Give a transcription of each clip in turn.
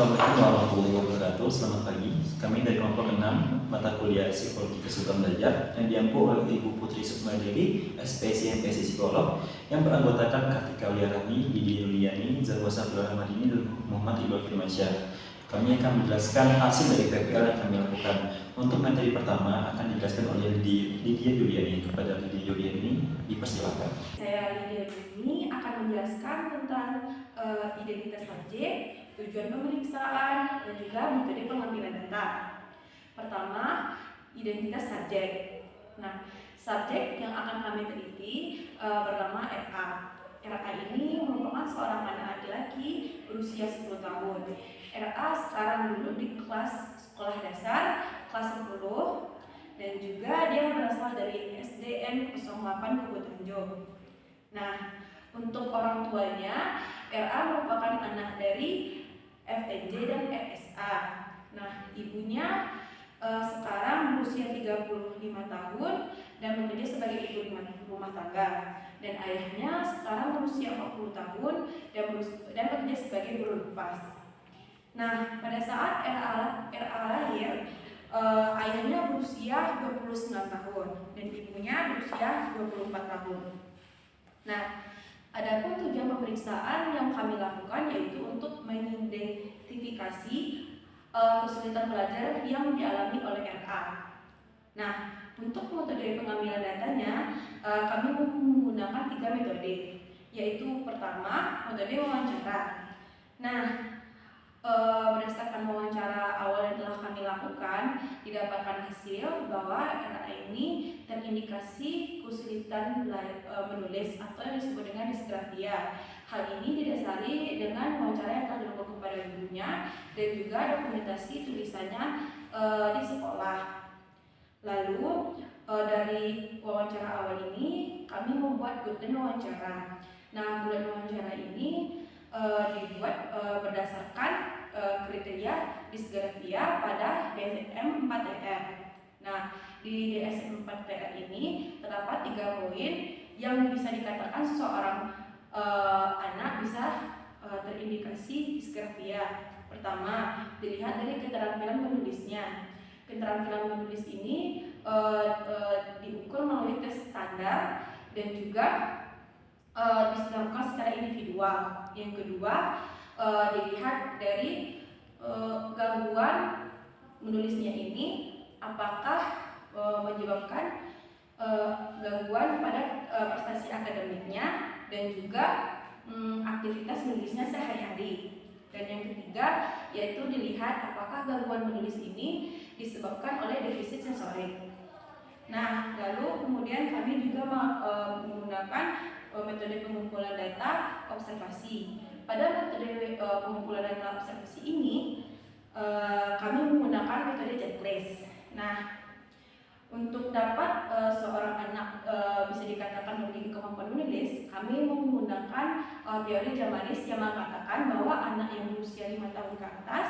Assalamualaikum warahmatullahi wabarakatuh. Selamat pagi. Kami dari kelompok 6 mata kuliah Psikologi Kesulitan Belajar yang diampu oleh Ibu Putri Sukmadiri, SPSI MPSI Psikolog, yang beranggotakan Kartika Wiarani, Didi Yuliani, Zawasa Abdul Rahmadini, dan Muhammad Iqbal Firmansyah. Kami akan menjelaskan hasil dari PPL yang kami lakukan. Untuk materi pertama akan dijelaskan oleh Lydia Yuliani. Kepada Lydia Yuliani, dipersilakan. Saya Lydia Yuliani akan menjelaskan tentang identitas subjek, tujuan pemeriksaan, dan juga metode pengambilan data. Pertama, identitas subjek. Nah, subjek yang akan kami teliti bernama RA. RA ini merupakan seorang anak laki-laki berusia 10 tahun. RA sekarang duduk di kelas sekolah dasar, kelas 10, dan juga dia berasal dari SDN 08 Kubu Tanjung. Nah, untuk orang tuanya, RA merupakan anak dari FNJ dan FSA. Nah, ibunya sekarang berusia 35 tahun dan bekerja sebagai ibu rumah tangga. Dan ayahnya sekarang berusia 40 tahun dan bekerja sebagai buruh lepas. Nah, pada saat RA lahir, ayahnya berusia 29 tahun dan ibunya berusia 24 tahun. Nah, adapun tujuan pemeriksaan yang kami lakukan yaitu untuk mengidentifikasi kesulitan belajar yang dialami oleh RA. Nah, untuk metode pengambilan datanya, kami menggunakan 3 metode, yaitu pertama, metode wawancara. Nah, berdasarkan wawancara awal yang telah kami lakukan, didapatkan hasil bahwa RA ini terindikasi kesulitan menulis atau yang disebut dengan disgrafia. Hal ini didasari dengan wawancara yang telah dilakukan kepada ibunya dan juga dokumentasi tulisannya di sekolah. Lalu dari wawancara awal ini kami membuat guideline wawancara. Nah, guideline wawancara ini dibuat berdasarkan kriteria disgrafia pada DSM 4TR. Nah, di DSM 4TR ini terdapat 3 poin yang bisa dikatakan seseorang anak bisa terindikasi disgrafia. Pertama, dilihat dari keterampilan menulisnya. Keterampilan menulis ini diukur melalui tes standar dan juga dilakukan secara individual. Yang kedua, dilihat dari gangguan menulisnya ini apakah menyebabkan gangguan pada prestasi akademiknya dan juga aktivitas menulisnya sehari-hari. Dan yang ketiga yaitu dilihat apakah gangguan menulis ini disebabkan oleh defisit sensorik. Nah, lalu kemudian kami juga menggunakan metode pengumpulan data observasi. Pada metode pengumpulan data observasi ini, kami menggunakan metode checklist. Nah, untuk dapat seorang anak bisa dikatakan memiliki kemampuan menulis, kami menggunakan teori Jamanis yang mengatakan bahwa anak yang berusia 5 tahun ke atas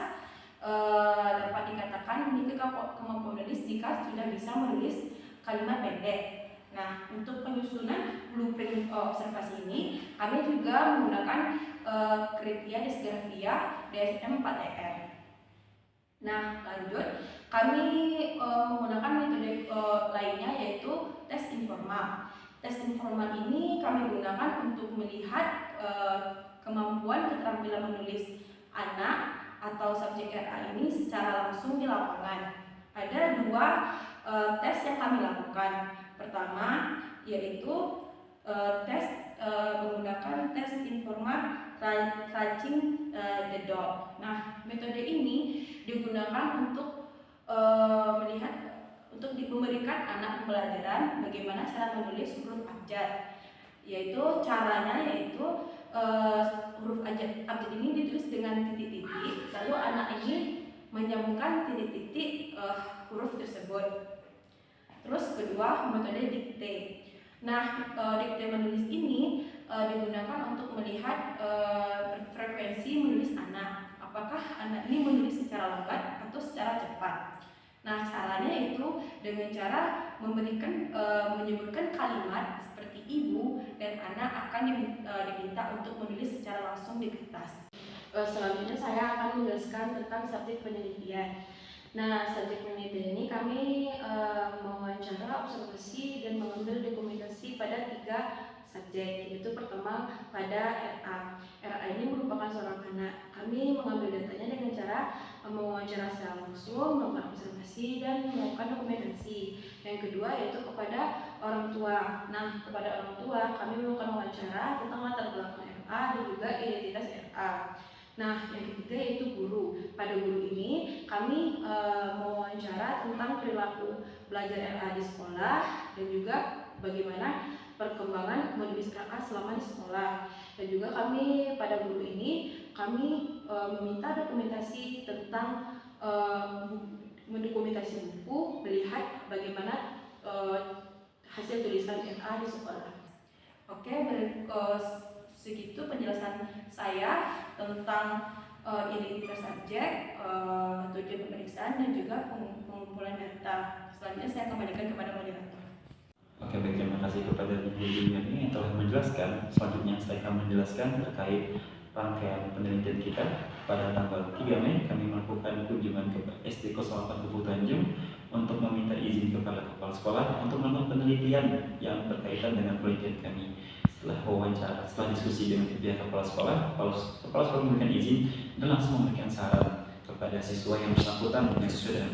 dapat dikatakan memiliki kemampuan menulis jika sudah bisa menulis kalimat pendek. Nah, untuk penyusunan blueprint observasi ini, kami juga menggunakan kriteria disgrafia DSM 4TR. Nah, lanjut, kami menggunakan metode lainnya yaitu tes informal. Tes informal ini kami gunakan untuk melihat kemampuan keterampilan menulis anak atau subjek RA ini secara langsung di lapangan. Ada 2 tes yang kami lakukan. Pertama, yaitu tes menggunakan tes informal touching the dot. Nah, metode ini digunakan untuk memberikan anak pembelajaran bagaimana cara menulis huruf abjad. Caranya yaitu huruf abjad ini ditulis dengan titik-titik, lalu anak ini menyambungkan titik-titik huruf tersebut. Terus kedua, metode dikte. Nah, dikte menulis ini digunakan untuk melihat frekuensi menulis anak. Apakah anak ini menulis secara lambat atau secara cepat? Nah, caranya itu dengan cara menyebutkan kalimat seperti ibu dan anak akan diminta untuk menulis secara langsung di kertas. Selanjutnya saya akan menjelaskan pemeriksaan tentang subjek penelitian. Nah, subjek penelitian ini kami mewawancara, observasi, dan mengambil dokumentasi pada 3 subjek, yaitu pertama pada RA. RA ini merupakan seorang anak. Kami mengambil datanya dengan cara mewawancara secara langsung, melakukan observasi, dan melakukan dokumentasi. Yang kedua yaitu kepada orang tua. Nah, kepada orang tua kami melakukan wawancara tentang latar belakang RA dan juga identitas RA. Nah, yang ketiga yaitu guru. Pada guru ini kami mewawancara tentang perilaku belajar RA di sekolah dan juga bagaimana perkembangan menulis RA selama di sekolah. Dan juga kami pada guru ini kami meminta dokumentasi tentang mendokumentasi buku, melihat bagaimana hasil tulisan RA di sekolah. Oke, segitu penjelasan saya tentang identitas subjek, tujuan pemeriksaan, dan juga pengumpulan data. Selanjutnya saya kembalikan kepada moderator. Oke, baik, terima kasih kepada Ibu Junior ini yang telah menjelaskan. Selanjutnya saya akan menjelaskan terkait rangkaian penelitian kita. Pada tanggal 3 Mei kami melakukan kunjungan ke SD 08 Kubu Tanjung untuk meminta izin kepada kepala sekolah untuk melakukan penelitian yang berkaitan dengan penelitian kami. Setelah wawancara, setelah diskusi dengan pihak kepala sekolah memberikan izin dan langsung memberikan saran kepada siswa yang bersangkutan yang sesuai dengan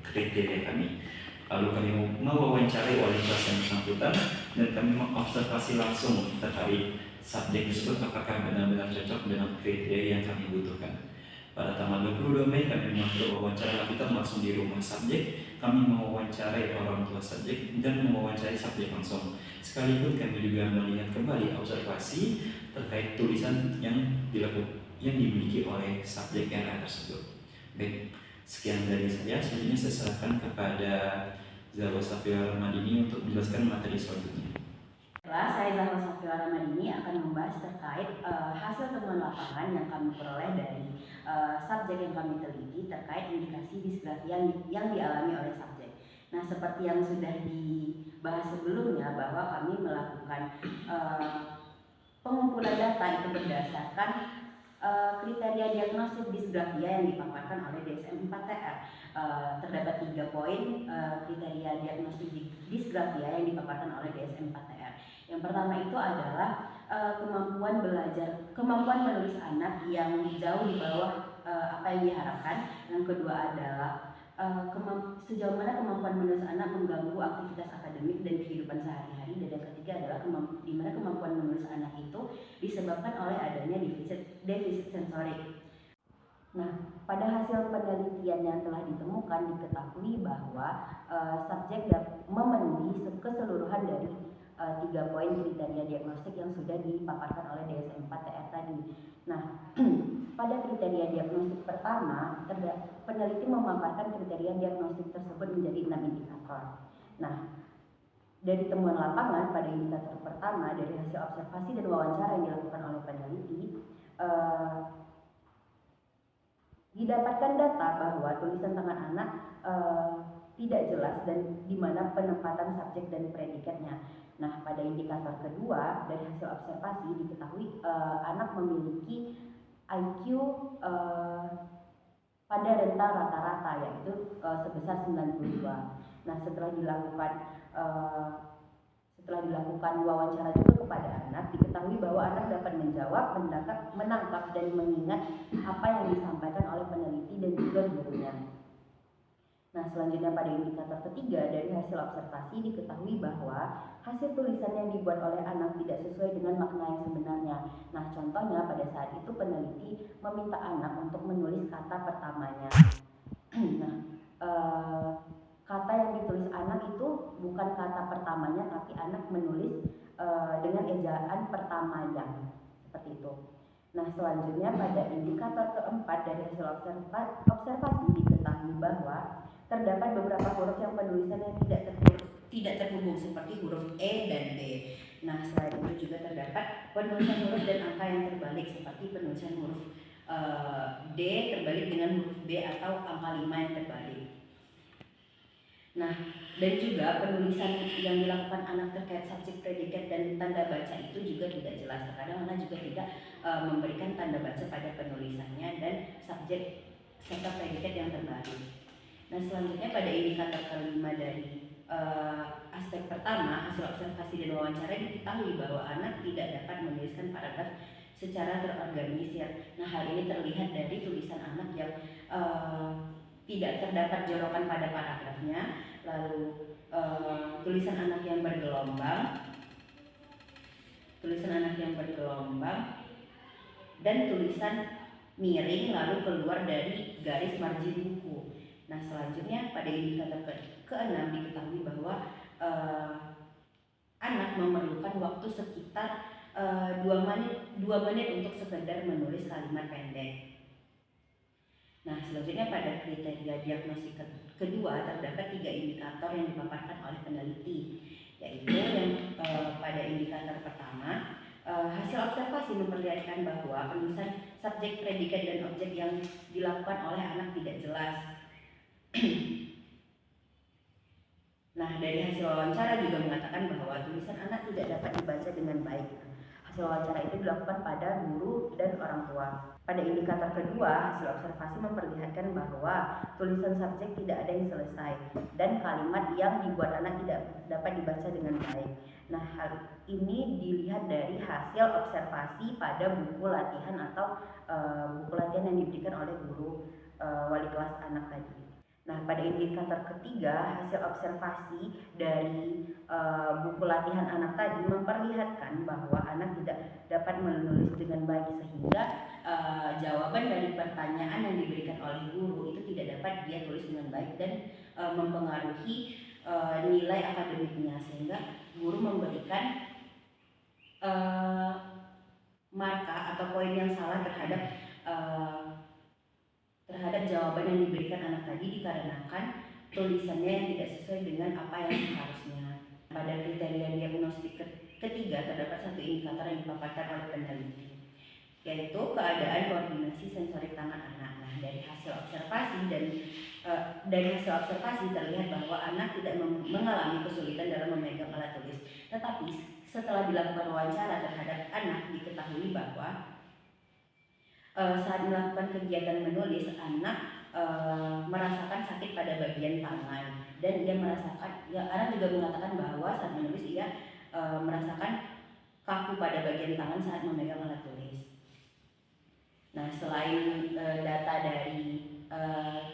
kriteria kami. Lalu kami mewawancarai wali kelas yang bersangkutan dan kami mengobservasi langsung terkait subjek tersebut apakah benar-benar cocok dengan kriteria yang kami butuhkan. Pada tanggal 22 Mei kami melakukan wawancara lanjutan langsung di rumah subjek. Kami mewawancarai orang tua subjek dan mewawancarai subjek langsung. Sekaligus kami juga melihat kembali observasi terkait tulisan yang dimiliki oleh subjek RA tersebut. Baik, sekian dari saya. Selanjutnya saya serahkan kepada Zahra Safira Ramadini untuk menjelaskan materi selanjutnya. Saya Zahra Safira Ramadini akan membahas terkait hasil temuan lapangan yang kami peroleh dari subjek yang kami teliti terkait indikasi disgrafia yang dialami oleh subjek. Nah, seperti yang sudah dibahas sebelumnya bahwa kami melakukan pengumpulan data itu berdasarkan kriteria diagnosis disgrafia yang dipaparkan oleh DSM 4TR. Terdapat 3 poin kriteria diagnosis disgrafia yang dipaparkan oleh DSM 4TR. Yang pertama itu adalah kemampuan menulis anak yang jauh di bawah apa yang diharapkan. Yang kedua adalah sejauh mana kemampuan menulis anak mengganggu aktivitas akademik dan kehidupan sehari-hari. Dan yang ketiga adalah di mana kemampuan menulis anak itu disebabkan oleh adanya defisit sensorik. Nah, pada hasil penelitian yang telah ditemukan diketahui bahwa subjek memenuhi keseluruhan dari 3 poin kriteria diagnostik yang sudah dipaparkan oleh DSM 4TR tadi. Nah, pada kriteria diagnostik pertama, peneliti memaparkan kriteria diagnostik tersebut menjadi 6 indikator. Nah, dari temuan lapangan pada indikator pertama, dari hasil observasi dan wawancara yang dilakukan oleh peneliti, didapatkan data bahwa tulisan tangan anak tidak jelas dan di mana penempatan subjek dan predikatnya. Nah, pada indikator kedua dari hasil observasi diketahui anak memiliki IQ pada rentang rata-rata yaitu sebesar 92. Nah, setelah dilakukan wawancara juga kepada anak, diketahui bahwa anak dapat menjawab, menangkap dan mengingat apa yang disampaikan oleh peneliti dan juga gurunya. Nah, selanjutnya pada indikator ketiga dari hasil observasi diketahui bahwa hasil tulisan yang dibuat oleh anak tidak sesuai dengan makna yang sebenarnya. Nah, contohnya pada saat itu peneliti meminta anak untuk menulis kata pertamanya. Nah, kata yang ditulis anak itu bukan kata pertamanya, tapi anak menulis dengan ejaan pertamanya, seperti itu. Nah, selanjutnya pada indikator keempat dari hasil observasi diketahui bahwa terdapat beberapa huruf yang penulisannya tidak terhubung seperti huruf E dan D. Nah, selain itu juga terdapat penulisan huruf dan angka yang terbalik seperti penulisan huruf D terbalik dengan huruf B atau angka 5 yang terbalik. Nah, dan juga penulisan yang dilakukan anak terkait subjek, predikat, dan tanda baca itu juga tidak jelas. Terkadang anak juga tidak memberikan tanda baca pada penulisannya dan subjek serta predikat yang terbaru. Nah, selanjutnya pada indikator kelima dari aspek pertama, hasil observasi dan wawancara, diketahui bahwa anak tidak dapat menuliskan paragraf secara terorganisir. Nah, hal ini terlihat dari tulisan anak yang tidak terdapat jorokan pada paragrafnya, lalu tulisan anak yang bergelombang, dan tulisan miring lalu keluar dari garis margin buku. Nah, selanjutnya pada indikator ke-6 diketahui bahwa anak memerlukan waktu sekitar 2 menit untuk sekedar menulis kalimat pendek. Nah, selanjutnya pada kriteria diagnosis kedua terdapat 3 indikator yang dipaparkan oleh peneliti, yaitu yang pada indikator pertama, hasil observasi memperlihatkan bahwa penulisan subjek, predikat, dan objek yang dilakukan oleh anak tidak jelas. Nah, dari hasil wawancara juga mengatakan bahwa tulisan anak tidak dapat dibaca dengan baik. Hasil wawancara itu dilakukan pada guru dan orang tua. Pada indikator kedua, hasil observasi memperlihatkan bahwa tulisan subjek tidak ada yang selesai dan kalimat yang dibuat anak tidak dapat dibaca dengan baik. Nah, hal ini dilihat dari hasil observasi pada buku latihan atau buku latihan yang diberikan oleh guru wali kelas anak tadi. Nah, pada indikator ketiga, hasil observasi dari buku latihan anak tadi memperlihatkan bahwa anak tidak dapat menulis dengan baik, sehingga jawaban dari pertanyaan yang diberikan oleh guru itu tidak dapat dia tulis dengan baik dan mempengaruhi nilai akademiknya, sehingga guru memberikan marka atau poin yang salah terhadap jawaban yang diberikan anak tadi dikarenakan tulisannya yang tidak sesuai dengan apa yang seharusnya. Pada kriteria diagnostik ketiga terdapat 1 indikator yang dipaparkan oleh peneliti, yaitu keadaan koordinasi sensorik tangan anak. Nah, dari hasil observasi terlihat bahwa anak tidak mengalami kesulitan dalam memegang alat tulis. Tetapi setelah dilakukan wawancara terhadap anak, diketahui bahwa saat melakukan kegiatan menulis, anak merasakan sakit pada bagian tangan, dan anak juga mengatakan bahwa saat menulis ia merasakan kaku pada bagian tangan saat memegang alat tulis. Nah, selain data dari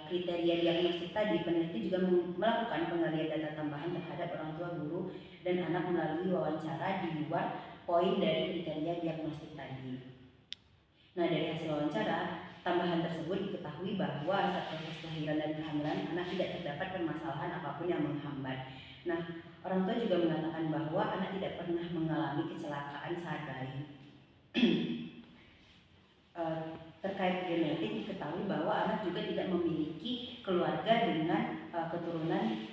kriteria diagnostik tadi, peneliti juga melakukan penggalian data tambahan terhadap orang tua, guru, dan anak melalui wawancara di luar poin dari kriteria diagnostik tadi. Nah, dari hasil wawancara tambahan tersebut diketahui bahwa saat proses kelahiran dan kehamilan anak tidak terdapat permasalahan apapun yang menghambat. Nah, orang tua juga mengatakan bahwa anak tidak pernah mengalami kecelakaan saat bayi. Terkait genetik, diketahui bahwa anak juga tidak memiliki keluarga dengan keturunan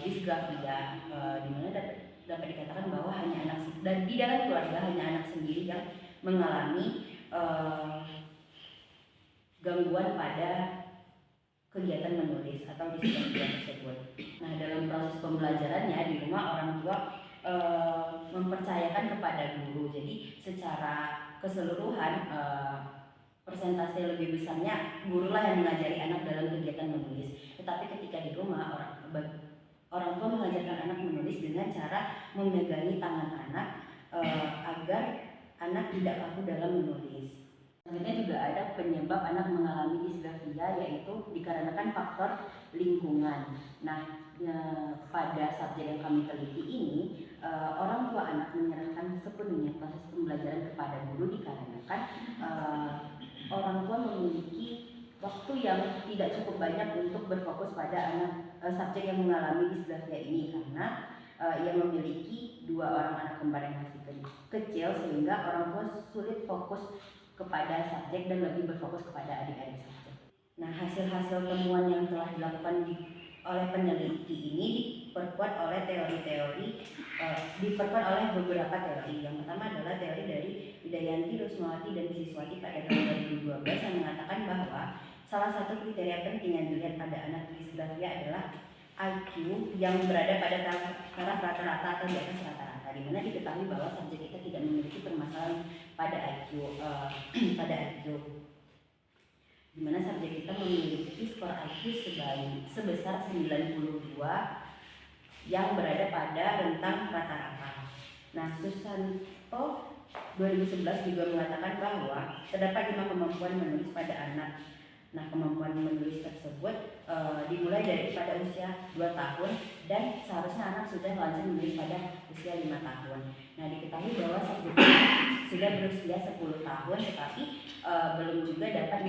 disgrafia, di mana dapat dikatakan bahwa hanya anak, dan di dalam keluarga hanya anak sendiri yang mengalami gangguan pada kegiatan menulis atau disgrafia tersebut. Nah, dalam proses pembelajarannya di rumah, orang tua mempercayakan kepada guru. Jadi secara keseluruhan persentase lebih besarnya gurulah yang mengajari anak dalam kegiatan menulis. Tetapi ketika di rumah, orang tua mengajarkan anak menulis dengan cara memegangi tangan anak agar anak tidak kaku dalam menulis. Selanjutnya juga ada penyebab anak mengalami disgrafia, yaitu dikarenakan faktor lingkungan. Nah, pada subjek yang kami teliti ini, orang tua anak menyerahkan sepenuhnya proses pembelajaran kepada guru dikarenakan orang tua memiliki waktu yang tidak cukup banyak untuk berfokus pada subjek yang mengalami disgrafia ini, karena ia memiliki 2 orang anak kembar yang masih kecil, sehingga orang tua sulit fokus kepada subjek dan lebih berfokus kepada adik-adik subjek. Nah, hasil-hasil temuan yang telah dilakukan oleh peneliti ini diperkuat oleh beberapa teori. Yang pertama adalah teori dari Widayanti, Rusmawati, dan Siswati pada tahun 2012 yang mengatakan bahwa salah satu kriteria penting yang dilihat pada anak disgrafia adalah IQ yang berada pada taraf rata-rata atau di atas rata-rata, di mana diketahui bahwa subjek kita tidak memiliki permasalahan pada IQ. di mana subjek kita memiliki skor IQ sebesar 92 yang berada pada rentang rata-rata. Nah, Susanto 2011 juga mengatakan bahwa terdapat 5 kemampuan menulis pada anak. Nah, kemampuan menulis tersebut dimulai dari pada usia 2 tahun dan seharusnya anak sudah lancar menulis pada usia 5 tahun. Nah, diketahui bahwa subjek sudah berusia 10 tahun tetapi belum juga dapat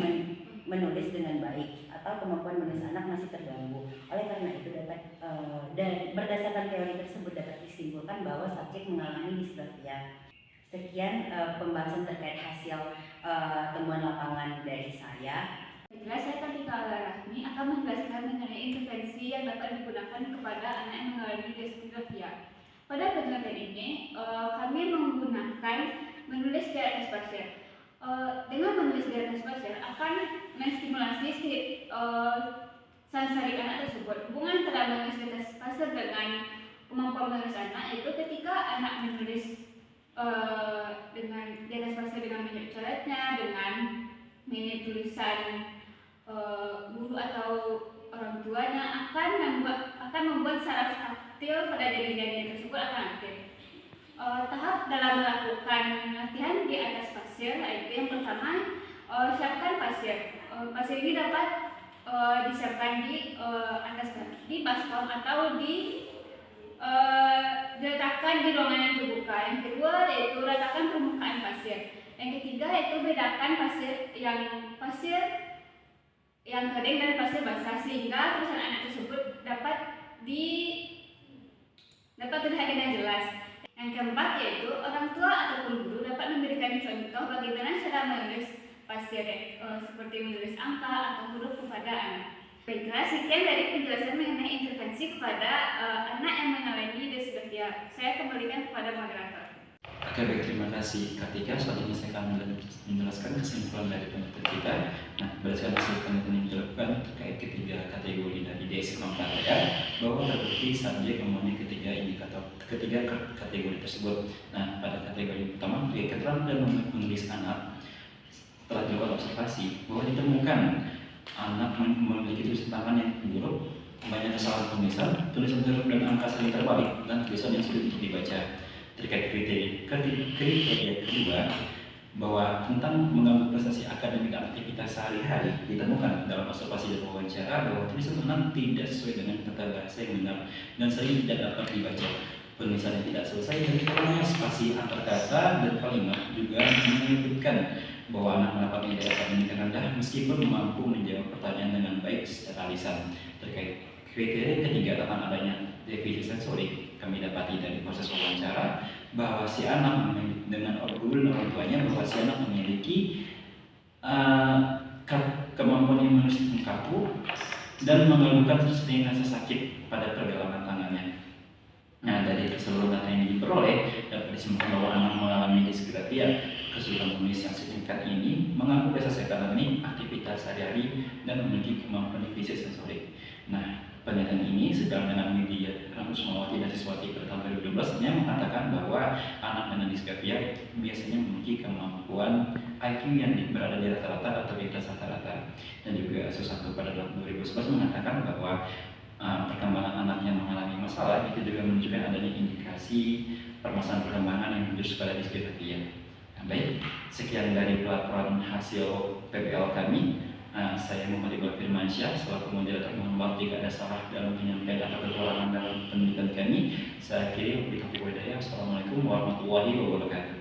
menulis dengan baik atau kemampuan menulis anak masih terganggu. Oleh karena itu dan berdasarkan teori tersebut dapat disimpulkan bahwa subjek mengalami disgrafia. Sekian pembahasan terkait hasil temuan lapangan dari saya. Saya Kartika Rahmi akan menjelaskan mengenai intervensi yang dapat digunakan kepada anak yang mengalami disgrafia. Pada penjelasan ini, kami menggunakan menulis di atas pasir. Dengan menulis di atas pasir akan menstimulasi sensorik anak tersebut. Hubungan antara menulis di atas pasir dengan kemampuan menulis anak itu ketika anak menulis dengan di atas pasir dengan menunjuk coretnya, dengan menit tulisan guru atau orang tuanya akan membuat saraf taktil pada jari-jari tersebut akan aktif. Tahap dalam melakukan latihan di atas pasir yaitu yang pertama, siapkan pasir. Pasir ini dapat disiapkan di atas di baskom atau diletakkan di ruangan yang terbuka. Yang kedua yaitu ratakan permukaan pasir. Yang ketiga yaitu bedakan pasir yang kering dan pasir basah sehingga tulisan anak tersebut dapat terlihat dengan jelas. Yang keempat yaitu orang tua ataupun guru dapat memberikan contoh bagaimana cara menulis pasir seperti menulis angka atau huruf kepada anak. Baiklah, sekian dari penjelasan mengenai intervensi kepada anak yang mengalami disgrafia. Saya kembalikan kepada moderator. Oke, baik, terima kasih Kartika. Saat ini saya akan menjelaskan kesimpulan dari penelitian kita. Nah, berdasarkan hasil penelitian yang dilakukan terkait ketiga kategori dari DS Kelompoknya, bahwa terbukti subjek memenuhi ketiga kategori tersebut. Nah, pada kategori pertama, keterangan dan menulis anak, telah dilakukan observasi bahwa ditemukan anak memiliki tulisan tangan yang buruk, banyak kesalahan penulisan, tulisan huruf dan angka sering terbalik, dan tulisan yang sulit untuk dibaca. Terkait kriteria kedua, bahwa tentang mengganggu prestasi akademik dan aktivitas sehari-hari ditemukan dalam observasi dan wawancara bahwa tulisan anak tidak sesuai dengan tata bahasa yang benar dan sering tidak dapat dibaca. Penulisan yang tidak selesai dan kurangnya spasi antar kata dan kalimat juga menyebutkan bahwa anak mendapat nilai akademik yang rendah meskipun mampu menjawab pertanyaan dengan baik secara lisan. Terkait kriteria ketiga tentang adanya defisit sensorik, kami dapati dari proses wawancara bahwa si anak dengan obrolan orang tuanya bahwa si anak memiliki kemampuan yang menulis kaku dan mengeluhkan sering rasa sakit pada pergelangan tangannya. Nah, dari keseluruhan data yang diperoleh dapat disimpulkan bahwa anak mengalami disgrafia. Kesulitan menulis yang signifikan ini mengganggu prestasi akademik, aktivitas sehari-hari, dan memiliki kemampuan defisit sensorik. Nah, penelitian ini sedang dengan media Kusmawati dan Siswati pada tahun 2012 yang mengatakan bahwa anak dengan disgrafia biasanya memiliki kemampuan IQ yang berada di rata-rata atau di atas rata-rata. Dan juga Susanto pada tahun 2011 mengatakan bahwa perkembangan anak yang mengalami masalah itu juga menunjukkan adanya indikasi permasalahan perkembangan yang menuju pada disgrafia. Baik, sekian dari pelaporan hasil PBL kami. Saya Muhammad Iqbal Firmansyah selaku moderator. Mohon maaf jika ada salah dalam penyampaian atau kekurangan dalam penelitian kami. Saya akhiri. Assalamualaikum warahmatullahi wabarakatuh.